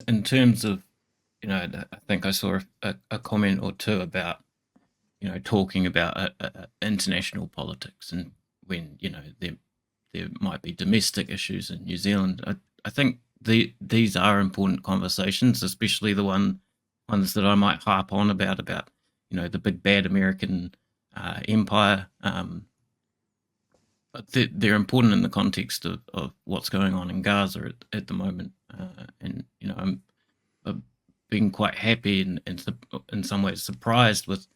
in terms of, I think I saw a comment or two about, talking about international politics, and when, there might be domestic issues in New Zealand. I think these are important conversations, especially the ones that I might harp on about, the big bad American empire. But they're important in the context of what's going on in Gaza at the moment. And, I've been quite happy and in some ways surprised with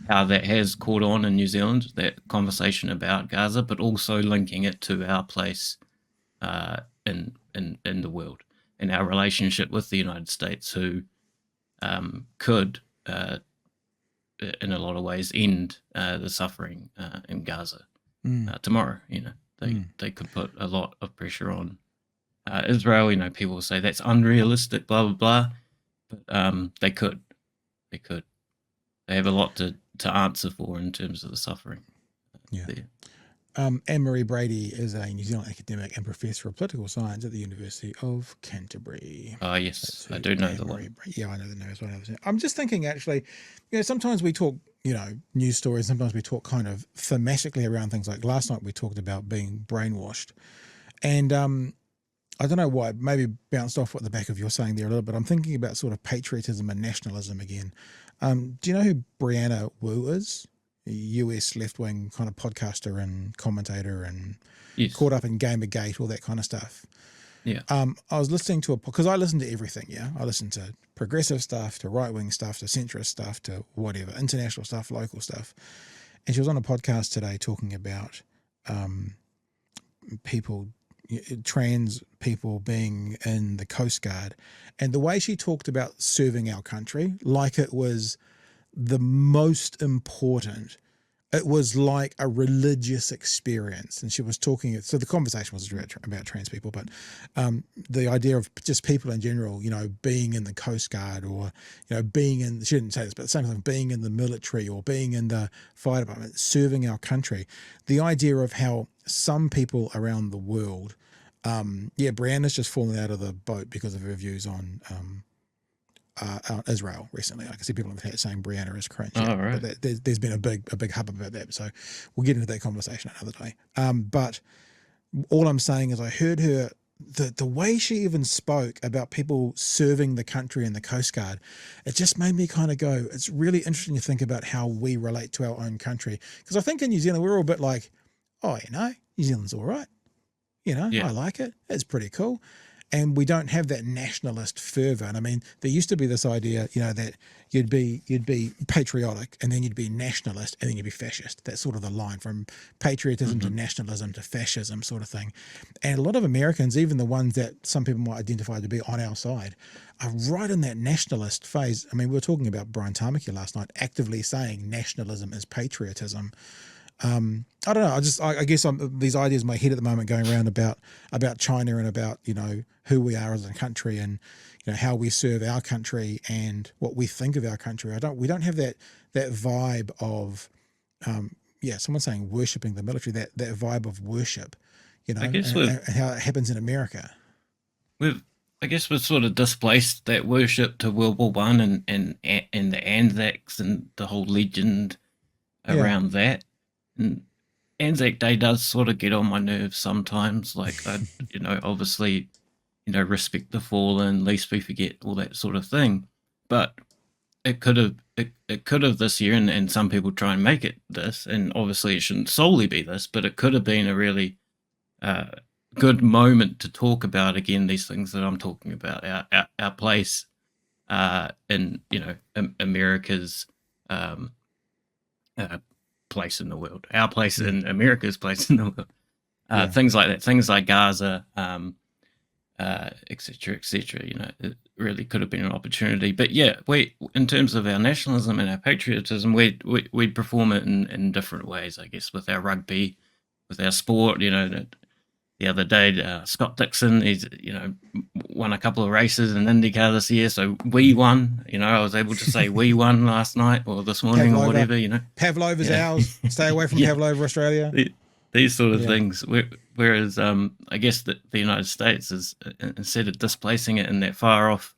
how that has caught on in New Zealand, that conversation about Gaza, but also linking it to our place in the world and our relationship with the United States, who could, in a lot of ways, end the suffering in Gaza tomorrow. They could put a lot of pressure on Israel. People say that's unrealistic, blah blah blah, but they could. They have a lot to answer for in terms of the suffering. Yeah. There. Anne-Marie Brady is a New Zealand academic and professor of political science at the University of Canterbury. Oh, yes, I do know the one. Yeah, I know the name as well. I'm just thinking, actually, sometimes we talk, news stories, sometimes we talk kind of thematically around things. Like last night we talked about being brainwashed. And I don't know why, maybe bounced off what the back of you're saying there a little bit. I'm thinking about sort of patriotism and nationalism again. Do you know who Brianna Wu is? A US left-wing kind of podcaster and commentator, and caught up in Gamergate, all that kind of stuff. Yeah. I was listening to because I listen to everything. Yeah. I listen to progressive stuff, to right-wing stuff, to centrist stuff, to whatever, international stuff, local stuff. And she was on a podcast today talking about trans people being in the Coast Guard, and the way she talked about serving our country like it was the most important. It was like a religious experience. And she was talking, so the conversation was about trans people, but the idea of just people in general, being in the Coast Guard, or, being in, she didn't say this, but the same thing, being in the military or being in the fire department, serving our country. The idea of how some people around the world, Brianna's just fallen out of the boat because of her views on Israel recently. I can see people in the chat saying Brianna is cringe. Oh, right. But there's been a big hubbub about that. So we'll get into that conversation another day. But all I'm saying is I heard her, the way she even spoke about people serving the country in the Coast Guard, it just made me kind of go, it's really interesting to think about how we relate to our own country. Because I think in New Zealand, we're all a bit like, New Zealand's all right. I like it. It's pretty cool. And we don't have that nationalist fervor. And I mean, there used to be this idea, that you'd be patriotic, and then you'd be nationalist, and then you'd be fascist. That's sort of the line from patriotism to nationalism to fascism, sort of thing. And a lot of Americans, even the ones that some people might identify to be on our side, are right in that nationalist phase. I mean, we were talking about Brian Tamaki last night, actively saying nationalism is patriotism. I don't know. I guess these ideas in my head at the moment going around about China and about, who we are as a country, and, how we serve our country and what we think of our country. We don't have that vibe of, someone saying worshipping the military, that vibe of worship, I guess and how it happens in America. We've sort of displaced that worship to World War One and the Anzacs and the whole legend around that. And Anzac Day does sort of get on my nerves sometimes. Like, obviously, respect the fallen, lest we forget, all that sort of thing. But it could have this year, and some people try and make it this, and obviously it shouldn't solely be this, but it could have been a really good moment to talk about again these things that I'm talking about, our place in America's place in the world, our place in America's place in the world, things like that, things like Gaza, etc., etc. It really could have been an opportunity. But we, in terms of our nationalism and our patriotism, we perform it in different ways, I guess, with our rugby, with our sport. The other day, Scott Dixon, he's won a couple of races in IndyCar this year, so we won. I was able to say we won last night or this morning or whatever. Pavlova's ours. Stay away from Pavlova, Australia. These sort of things. Whereas I guess that the United States is, instead of displacing it in that far off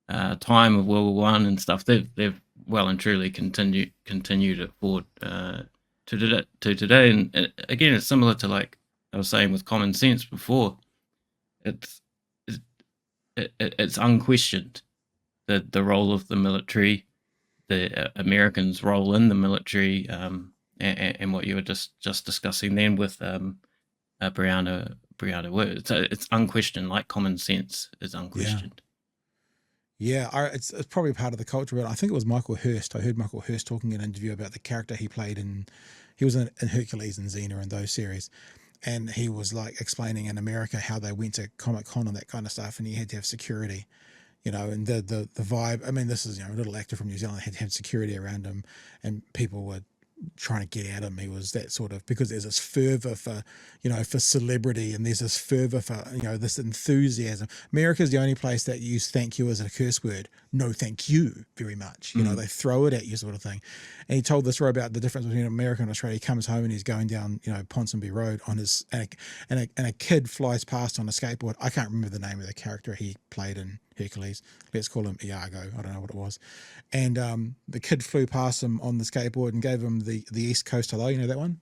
time of World War One and stuff, they've well and truly continued it forward to today. And again, it's similar to, like I was saying with common sense before. It's it's unquestioned the role of the military, the Americans' role in the military, and what you were just discussing then with Brianna Wood. It's unquestioned, like common sense is Yeah. unquestioned. Yeah, it's probably part of the culture, but I think it was Michael Hurst. I heard Michael Hurst talking in an interview about the character he played he was in Hercules and Xena and those series. And he was like explaining in America how they went to Comic Con and that kind of stuff, and he had to have security, and the vibe. I mean, this is, a little actor from New Zealand, had to have security around him, and people were trying to get at him. He was that sort of, because there's this fervor for, for celebrity, and there's this fervor for, this enthusiasm. America's the only place that use thank you as a curse word. No, thank you very much. They throw it at you, sort of thing. And he told this story about the difference between America and Australia. He comes home and he's going down, Ponsonby Road on his, and a kid flies past on a skateboard. I can't remember the name of the character he played in Hercules. Let's call him Iago. I don't know what it was. And the kid flew past him on the skateboard and gave him the East Coast hello. You know that one?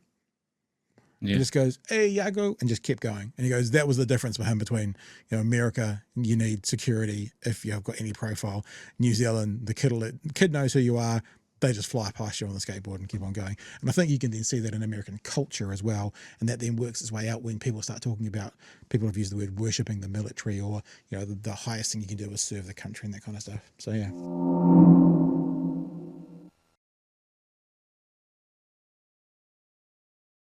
Yeah. He just goes, "Hey, Iago," and just kept going. And he goes, that was the difference for him between, America, you need security if you've got any profile. New Zealand, the kid knows who you are. They just fly past you on the skateboard and keep on going. And I think you can then see that in American culture as well. And that then works its way out when people start talking about, people have used the word worshipping the military, or, the highest thing you can do is serve the country and that kind of stuff. So, yeah.